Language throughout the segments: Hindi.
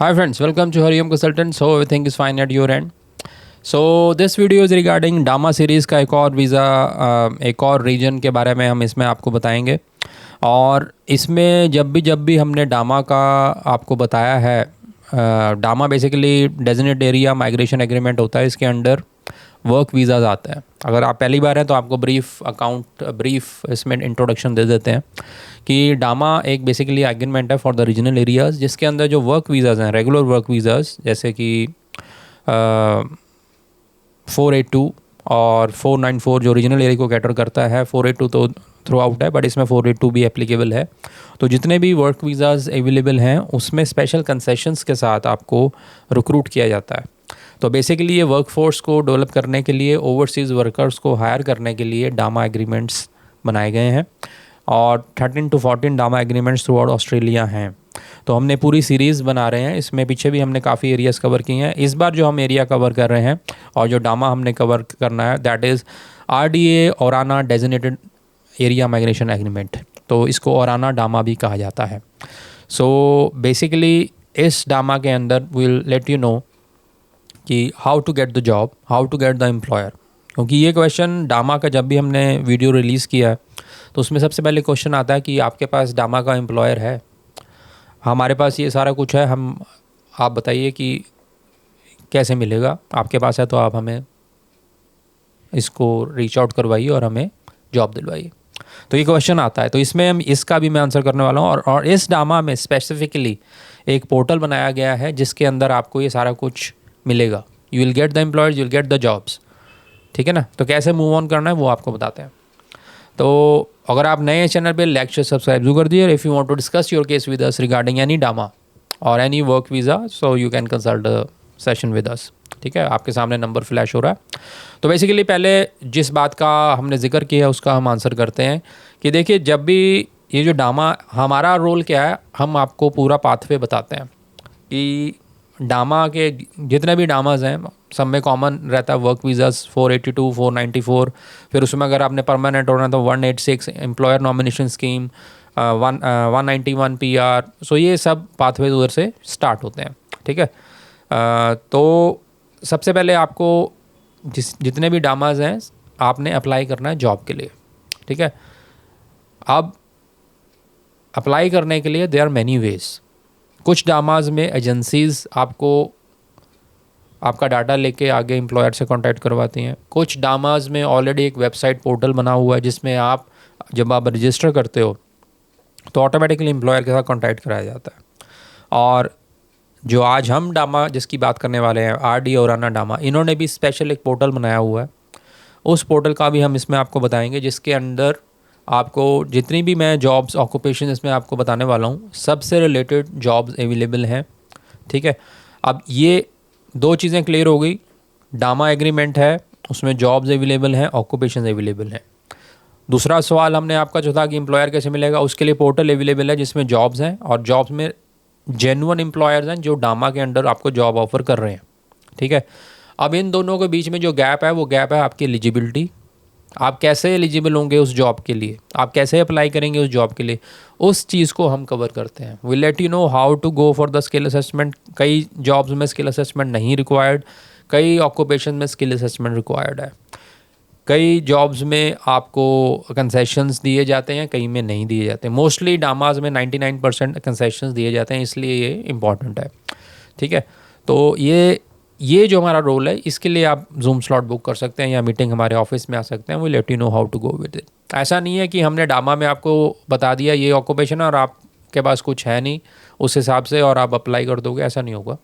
Hi friends, welcome to Hariom Consultants. So everything is fine at your end. So this video is regarding DAMA series का एक और वीज़ा एक और रीजन के बारे में हम इसमें आपको बताएंगे। और इसमें जब भी हमने डामा का आपको बताया है, DAMA basically designated area migration agreement होता है। इसके अंडर वर्क वीज़ाज आते हैं। अगर आप पहली बार हैं तो आपको ब्रीफ इसमें इंट्रोडक्शन दे देते हैं कि डामा एक बेसिकली एग्रीमेंट है फॉर द रीजनल एरियाज़, जिसके अंदर जो वर्क वीज़ाज़ हैं, रेगुलर वर्क वीज़ाज़ जैसे कि 482 और 494 जो रीजनल एरिया को कैटर करता है। 482 तो थ्रू आउट है, बट इसमें 482 भी एप्लीकेबल है। तो जितने भी वर्क वीज़ाज़ अवेलेबल हैं उसमें स्पेशल कंसेशंस के साथ आपको रिक्रूट किया जाता है। तो बेसिकली ये वर्कफोर्स को डेवलप करने के लिए, ओवरसीज़ वर्कर्स को हायर करने के लिए डामा एग्रीमेंट्स बनाए गए हैं। और 13 to 14 DAMA agreements throughout Australia हैं। तो हमने पूरी सीरीज़ बना रहे हैं। इसमें पीछे भी हमने काफ़ी एरियाज़ कवर किए हैं। इस बार जो हम एरिया कवर कर रहे हैं और जो डामा हमने कवर करना है, that is RDA Orana designated area migration agreement. तो इसको औराना डामा भी कहा जाता है। सो बेसिकली इस डामा के अंदर विल लेट यू नो कि how to get the job, how to get the employer. क्योंकि ये क्वेश्चन डामा का जब भी हमने वीडियो रिलीज़ किया है तो उसमें सबसे पहले क्वेश्चन आता है कि आपके पास डामा का एम्प्लॉयर है। हमारे पास ये सारा कुछ है, आप बताइए कि कैसे मिलेगा। आपके पास है तो आप हमें इसको रीच आउट करवाइए और हमें जॉब दिलवाइए। तो ये क्वेश्चन आता है। तो इसमें हम इसका भी मैं आंसर करने वाला हूँ। और इस डामा में स्पेसिफिकली एक पोर्टल बनाया गया है जिसके अंदर आपको ये सारा कुछ मिलेगा। You will get the employers, you will get the jobs. ठीक है ना। तो कैसे मूव ऑन करना है वो आपको बताते हैं। तो अगर आप नए चैनल पे लेक्चर सब्सक्राइब जरूर कर दिए। और if you want to discuss your case with us regarding any DAMA और any work visa, so you can consult session with us. ठीक है, आपके सामने नंबर फ्लैश हो रहा है। तो बेसिकली पहले जिस बात का हमने जिक्र किया है उसका हम आंसर करते हैं कि देखिए, जब भी ये जो डामा, हमारा रोल क्या है, हम आपको पूरा पाथवे बताते हैं कि डामा के जितने भी डामाज हैं सब में कॉमन रहता है वर्क वीज़ास 482, 494। फिर उसमें अगर आपने परमानेंट होना तो 186 एम्प्लॉयर नॉमिनेशन स्कीम, 191 PR। सो ये सब पाथवेज उधर से स्टार्ट होते हैं। ठीक है। तो सबसे पहले आपको जितने भी डामाज हैं आपने अप्लाई करना है जॉब के लिए। ठीक है। अब अप्लाई करने के लिए देयर आर मैनी वेज। कुछ डामाज में एजेंसीज़ आपको आपका डाटा लेके आगे एम्प्लॉयर से कांटेक्ट करवाती हैं। कुछ डामाज में ऑलरेडी एक वेबसाइट पोर्टल बना हुआ है जिसमें आप जब आप रजिस्टर करते हो तो ऑटोमेटिकली एम्प्लॉयर के साथ कांटेक्ट कराया जाता है। और जो आज हम डामा जिसकी बात करने वाले हैं, RDA औराना डामा, इन्होंने भी स्पेशल एक पोर्टल बनाया हुआ है। उस पोर्टल का भी हम इसमें आपको बताएंगे, जिसके अंदर आपको जितनी भी मैं जॉब्स ऑक्यूपेशन इसमें आपको बताने वाला हूँ सबसे रिलेटेड जॉब्स अवेलेबल हैं। ठीक है। अब ये दो चीज़ें क्लियर हो गई। डामा एग्रीमेंट है, उसमें जॉब्स अवेलेबल हैं, ऑक्यूपेशन अवेलेबल हैं। दूसरा सवाल हमने आपका जो था कि एम्प्लॉयर कैसे मिलेगा, उसके लिए पोर्टल अवेलेबल है जिसमें जॉब्स हैं और जॉब्स में जेन्युइन एम्प्लॉयर्स हैं जो डामा के अंडर आपको जॉब ऑफर कर रहे हैं। ठीक है। अब इन दोनों के बीच में जो गैप है वो गैप है आपकी एलिजिबिलिटी। आप कैसे एलिजिबल होंगे उस जॉब के लिए, आप कैसे अप्लाई करेंगे उस जॉब के लिए, उस चीज़ को हम कवर करते हैं। We let you know how to go for the skill assessment. कई जॉब्स में स्किल असेसमेंट नहीं रिक्वायर्ड, कई ऑक्यूपेशन में स्किल असेसमेंट रिक्वायर्ड है। कई जॉब्स में आपको कंसेशंस दिए जाते हैं, कई में नहीं दिए जाते। मोस्टली डामाज में 99% कंसेशंस दिए जाते हैं, इसलिए ये इम्पॉर्टेंट है। ठीक है। तो ये जो हमारा रोल है, इसके लिए आप जूम स्लॉट बुक कर सकते हैं या मीटिंग हमारे ऑफिस में आ सकते हैं। We let you know how to go with it. ऐसा नहीं है कि हमने डामा में आपको बता दिया ये ऑक्यूपेशन और आपके पास कुछ है नहीं उस हिसाब से और आप अप्लाई कर दोगे, ऐसा नहीं होगा।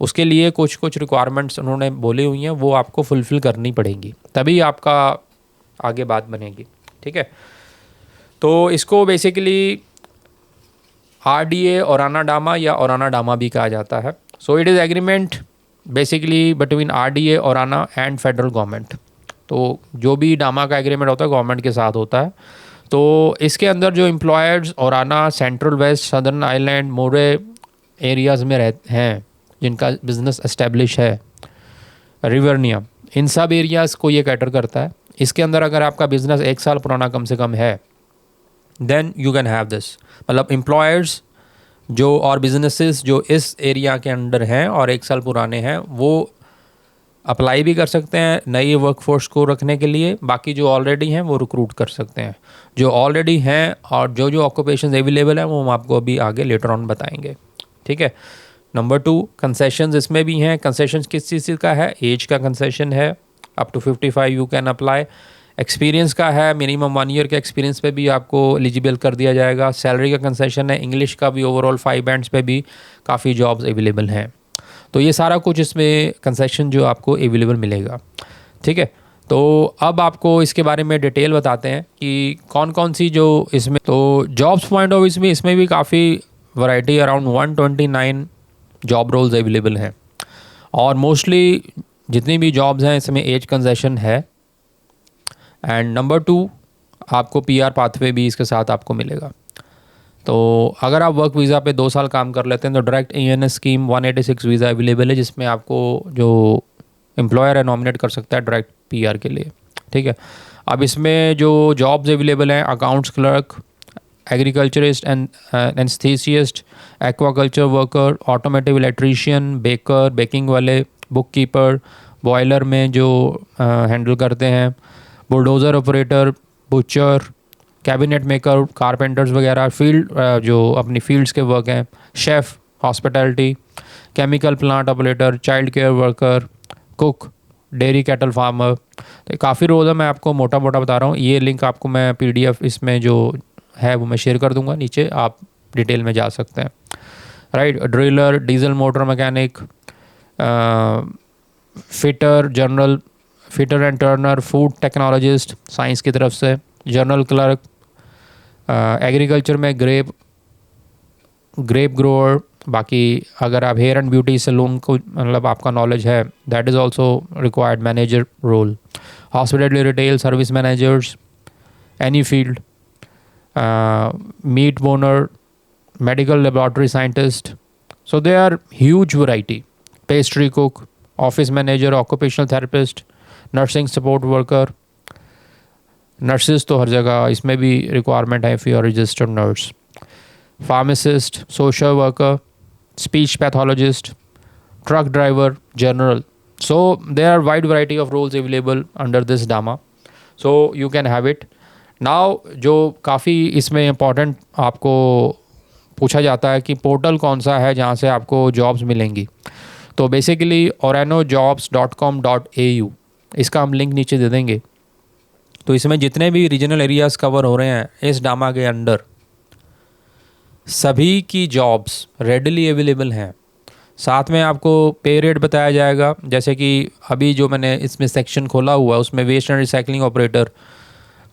उसके लिए कुछ रिक्वायरमेंट्स उन्होंने बोली हुई हैं, वो आपको फुलफ़िल करनी पड़ेंगी, तभी आपका आगे बात बनेगी। ठीक है। तो इसको बेसिकली RDA औराना डामा या औराना डामा भी कहा जाता है। So it is agreement basically between RDA Orana and federal government. तो जो भी डामा का एग्रीमेंट होता है गवर्नमेंट के साथ होता है। तो इसके अंदर जो employers Orana, central west, southern island, Moree areas में हैं जिनका बिज़नेस एस्टेब्लिश है, रिवर्निया, इन सब एरियाज़ को ये कैटर करता है। इसके अंदर अगर आपका बिज़नेस 1 साल पुराना कम से कम है, then you can have this. मतलब एम्प्लॉयर्स जो और बिजनेसेस जो इस एरिया के अंडर हैं और 1 साल पुराने हैं वो अप्लाई भी कर सकते हैं नई वर्कफोर्स को रखने के लिए। बाकी जो ऑलरेडी हैं वो रिक्रूट कर सकते हैं। जो ऑलरेडी हैं और जो जो ऑक्यूपेशंस अवेलेबल हैं वो हम आपको अभी आगे लेटर ऑन बताएंगे, ठीक है। नंबर 2, कंसेशंस इसमें भी हैं। कंसेशंस किस चीज़ का है? एज का कंसेशन है, up to 55 you can apply. Experience का है, मिनिमम 1 ईयर के एक्सपीरियंस पे भी आपको एलिजिबल कर दिया जाएगा। सैलरी का कंसेशन है, इंग्लिश का भी ओवरऑल 5 बैंड्स पे भी काफ़ी जॉब्स अवेलेबल हैं। तो ये सारा कुछ इसमें कंसेशन जो आपको अवेलेबल मिलेगा, ठीक है। तो अब आपको इसके बारे में डिटेल बताते हैं कि कौन कौन सी जो इसमें, तो जॉब्स पॉइंट ऑफ व्यू में इसमें भी काफ़ी variety, around 129 job roles available हैं और मोस्टली जितनी भी जॉब्स हैं इसमें एज कंसेशन है। एंड नंबर 2, आपको पीआर पाथवे भी इसके साथ आपको मिलेगा। तो अगर आप वर्क वीज़ा पे 2 साल काम कर लेते हैं तो direct ENS scheme 186 visa available है, जिसमें आपको जो एम्प्लॉयर है नॉमिनेट कर सकता है डायरेक्ट पीआर के लिए, ठीक है। अब इसमें जो जॉब्स अवेलेबल हैं, accounts clerk, agriculturist and anaesthetist, aquaculture worker, automotive electrician, baker, baking वाले, बुक कीपर, बॉयलर में जो हैंडल करते हैं, bulldozer operator, butcher, cabinet maker, carpenters वगैरह, फील्ड जो अपनी फील्ड्स के वर्क हैं, chef, hospitality, chemical plant operator, child care worker, cook, dairy cattle farmer. तो काफ़ी रोल है, मैं आपको मोटा मोटा बता रहा हूँ। ये लिंक आपको मैं PDF इसमें जो है वो मैं शेयर कर दूंगा नीचे, आप डिटेल में जा सकते हैं, right. Driller, diesel motor mechanic, fitter, general fitter and Turner, food technologist science की तरफ से, जनरल क्लर्क, एग्रीकल्चर में ग्रेप ग्रोअर। बाकी अगर आप हेयर एंड ब्यूटी सैलून को मतलब आपका नॉलेज है, that is also required manager role. Hospital retail service managers, any field, meat boner, medical laboratory scientist. So they are huge variety. Pastry cook, office manager, occupational therapist, nursing support worker, nurses तो हर जगह इसमें भी रिक्वायरमेंट है, if you are registered nurse, pharmacist, social worker, speech pathologist, truck driver, general. So there are wide variety of roles available under this DAMA, so you can have it now. जो काफ़ी इसमें इम्पॉर्टेंट आपको पूछा जाता है कि पोर्टल कौन सा है जहाँ से आपको जॉब्स मिलेंगी। तो बेसिकली orenojobs.com.au, इसका हम लिंक नीचे दे देंगे। तो इसमें जितने भी रीजनल एरियाज़ कवर हो रहे हैं इस डामा के अंडर, सभी की जॉब्स रेडली अवेलेबल हैं। साथ में आपको पे रेट बताया जाएगा, जैसे कि अभी जो मैंने इसमें सेक्शन खोला हुआ है उसमें वेस्ट एंड रिसाइकलिंग ऑपरेटर,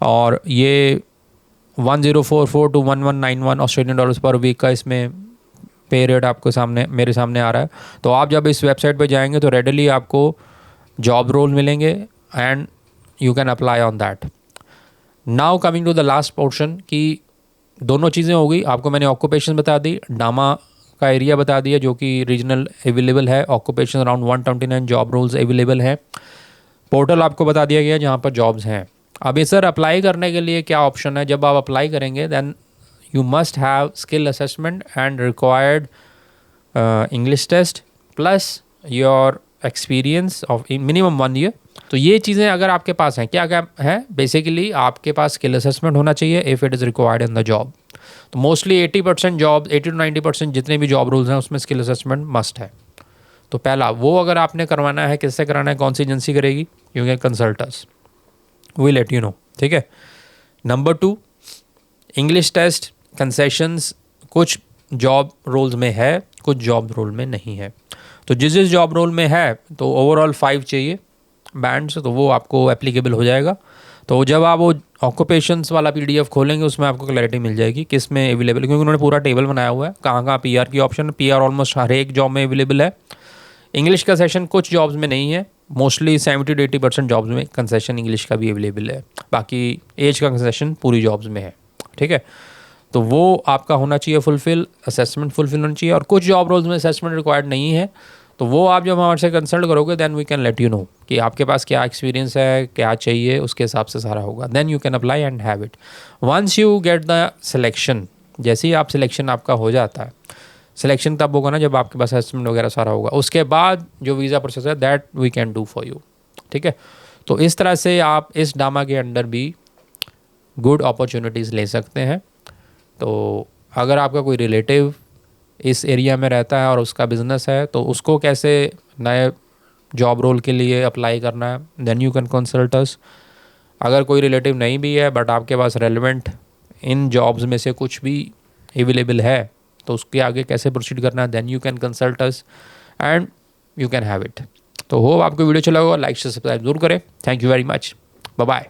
और ये 1044 to 1191 ऑस्ट्रेलियन डॉलर्स पर वीक का इसमें पे रेट आपको सामने मेरे सामने आ रहा है। तो आप जब इस वेबसाइट पे जाएंगे तो रेडली आपको जॉब रोल मिलेंगे and you can apply on that. Now coming to the last portion कि दोनों चीज़ें हो गई। आपको मैंने ऑक्यूपेशन बता दी, डामा का एरिया बता दिया जो कि रीजनल अवेलेबल है, occupation around 129 job roles available हैं। पोर्टल आपको बता दिया गया जहाँ पर जॉब्स हैं। अब ये सर अप्लाई करने के लिए क्या ऑप्शन है? जब आप अप्लाई करेंगे then you must have skill assessment and required English test plus your experience of minimum 1 year. तो ये चीज़ें अगर आपके पास हैं, क्या क्या है? बेसिकली आपके पास स्किल असेसमेंट होना चाहिए if it is required in the job. तो मोस्टली 80% जॉब, 80 to 90% जितने भी जॉब रोल्स हैं उसमें स्किल असेसमेंट मस्ट है। तो पहला वो अगर आपने करवाना है, किससे कराना है, कौन सी एजेंसी करेगी? You can consult us, we let you know, ठीक है। नंबर 2, इंग्लिश टेस्ट कंसेशंस कुछ जॉब रोल्स में है, कुछ जॉब रोल में नहीं है। तो जिस जॉब रोल में है तो ओवरऑल 5 चाहिए बैंड्स, तो वो आपको एप्लीकेबल हो जाएगा। तो जब आप वो ऑक्यूपेशंस वाला PDF खोलेंगे उसमें आपको क्लैरिटी मिल जाएगी किस में अवेलेबल, क्योंकि उन्होंने पूरा टेबल बनाया हुआ है कहाँ कहाँ PR की ऑप्शन। PR ऑलमोस्ट हर एक जॉब में अवेलेबल है। इंग्लिश का सेशन कुछ जॉब्स में नहीं है, मोस्टली 70 to 80% जॉब्स में कंसेशन इंग्लिश का भी अवेलेबल है। बाकी एज का कंसेशन पूरी जॉब्स में है, ठीक है। तो वो आपका होना चाहिए फुलफिल, असेसमेंट फुलफिल होना चाहिए। और कुछ जॉब रोल्स में असेसमेंट रिक्वायर्ड नहीं है, तो वो आप जब हमारे से कंसल्ट करोगे then we can let you know कि आपके पास क्या एक्सपीरियंस है, क्या चाहिए, उसके हिसाब से सारा होगा। Then you can apply and have it. Once you get the selection, जैसे ही आप सिलेक्शन आपका हो जाता है सिलेक्शन तब होगा ना जब आपके पास असेसमेंट वगैरह सारा होगा, उसके बाद जो वीज़ा प्रोसेस है that we can do for you. ठीक है, तो इस तरह से आप इस डामा के अंडर भी गुड अपॉर्चुनिटीज़ ले सकते हैं। तो अगर आपका कोई रिलेटिव इस एरिया में रहता है और उसका बिज़नेस है तो उसको कैसे नए जॉब रोल के लिए अप्लाई करना है, देन यू कैन कंसल्ट अस। अगर कोई रिलेटिव नहीं भी है बट आपके पास रेलेवेंट इन जॉब्स में से कुछ भी अवेलेबल है तो उसके आगे कैसे प्रोसीड करना है, then you can consult us and you can have it. तो होप आपको वीडियो अच्छा लगा होगा, लाइक से सब्सक्राइब जरूर करें। Thank you very much, bye bye.